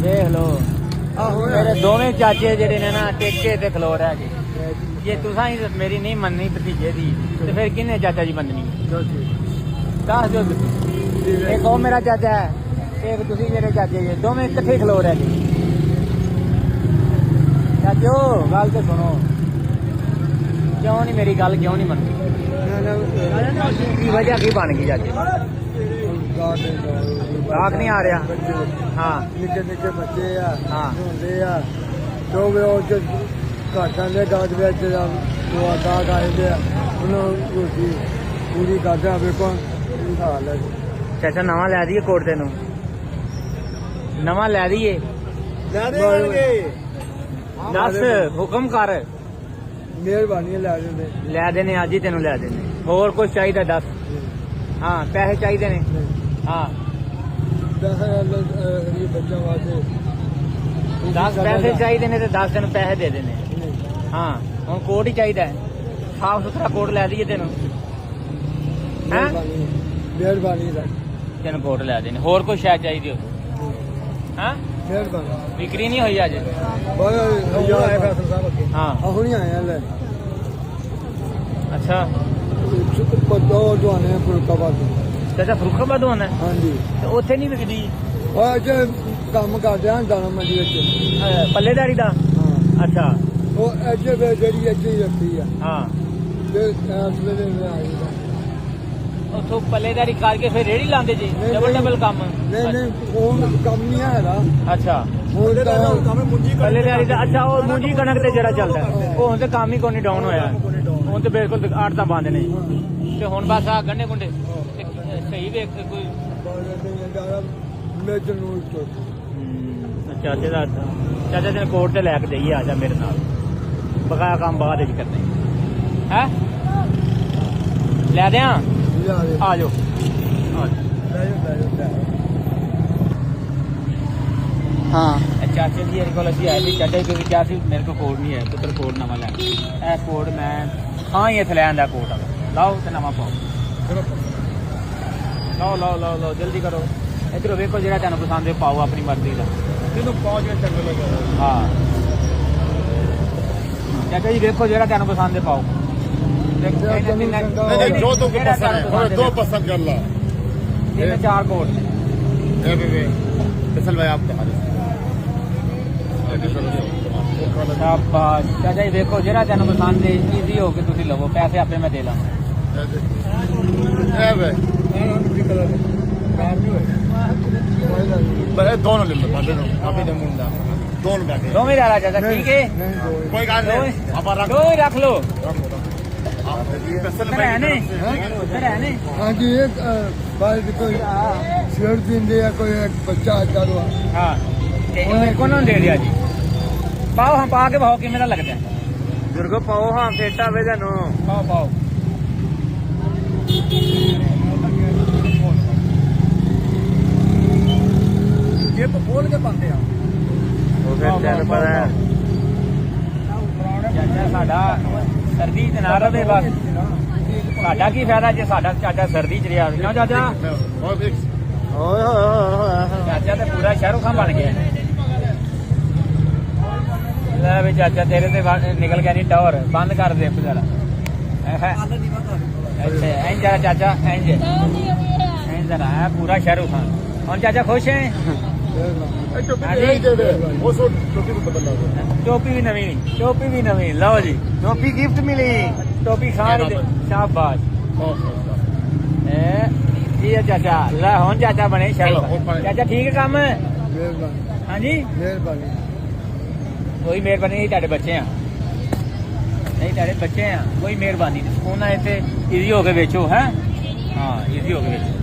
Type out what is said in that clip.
देख लो मेरे दोवें चाचे जेडे ने ना टेके ते खलो रह गए जे तुसा ही मेरी नहीं मननी भतीजे दी ते फिर किन्ने चाचा जी मननी दस दो एक और मेरा चाचा है एक तुसी मेरे चाचे जी दोवें इकट्ठे खलो रह गए चाचो गल तो सुनो क्यों नहीं मेरी गल क्यों नहीं मनती की वजह की बन गई चाचे गाहक नहीं आ रहा हाँ निक्के निक्के बच्चे हाँ होंदे तो वे घाटां दे गाहक विच गाहक आए दे उन्होंने रोटी पूरी करदे वेखो हाल है चाचा नवा लै दीए कोट तेनू नवा लै दीए दस हुक्म कर मेहरबानी लै देंदे लै देने अज ही तेनू लै देने होर कुछ चाहिए दस हाँ पैसे चाहिए ने हाँ बच्चों वास्ते 10 पैसे चाहिए ने तो 10 तेन पैसे दे देने हाँ हम कोट ही चाहिए साफ सुथरा कोट लै दीए तेन मेहरबानी तेन कोट लै देने होर कोई शायद चाहिए हाँ मेहरबानी बिक्री नहीं हुई अज हाँ हुण ही आए ले अच्छा दो दुआने फुलकाबाद चाचा फरुखाबाद होना है हाँ जी उत्थे नहीं विकदी काम करदे दाना मंडी विच पल्लेदारी दा अच्छा वो ऐसे जेह्ड़ी ऐसे ही रखी है हाँ ते इस वेले मैं आई दा उतो पल्लेदारी करके फिर रेड़ी लांदे जी डबल डबल काम नहीं वो कम नहीं है ना अच्छा पल्लेदारी दा अच्छा वो मुंजी कणक ते जरा चलदा वो हुण ते काम ही कोई नहीं डाउन होया हुण ते बिल्कुल आड़तां बंद ने ते हुण बस आ गन्ने गुंडे सही वेख कोई चाचे दा चाचा तेन कोट ते लैके जाइए आ जा मेरे नाल बकाया काम बाद विच करने है लै दें आ जाओ हाँ चाचे जी को आए थे चाचा जी को क्या मेरे को कोड नहीं है पुत्र कोड नवा लैना ए कोड मैं हाँ ही इत्थे लैन दा कोड लाओ ते नवा पाओ लाओ लाओ लाओ लाओ जल्दी करो इधरों वेखो जो तेन पसंद है पाओ अपनी मर्जी का हाँ चाचा जी देखो जो तेन पसंद है पाओ दो पसंद कर ला 3-4 कोट शाबाश चाचा जी देखो जो तेन पसंद है ईजी हो के तुम लवो पैसे आपे मैं दे लाऊंगा दोनों ले लो दोनों दो ही डाला चाचा ठीक है कोई गाल नहीं दो ही रख लो हाँ जी एक बार कोई शेर देंगे या कोई एक बच्चा आता हुआ हाँ कौन दे दिया जी पाओ हाँ पा के पाओ कि मेरा लगता है दुर्गो पाओ हाँ फेटा वे जानो पाओ पाओ ये तो बोल के पाते हैं चाचा साडा सर्दी च ना रवे बस साडा की फायदा जे साडा चाचा सर्दी च रहा क्यों चाचा चाचा तो पूरा शाहरुख खान बन गया ले भी चाचा तेरे ते निकल गया नहीं टावर बंद कर दे जरा अच्छा इंज जरा चाचा इंज जरा है पूरा शाहरुख खान और चाचा खुश हैं टोपी भी नवी लो जी टोपी गिफ्ट मिली टोपी खान शाबाश जी चाचा ला हुन चाचा बने शाहरुख चाचा ठीक है काम हाँ जी मेहरबानी कोई मेहरबानी नहीं तेरे बच्चे हैं नहीं तेरे बच्चे हैं कोई मेहरबानी नहीं सुकून है इतने इजी हो के बेचो है हाँ इजी हो के बेचो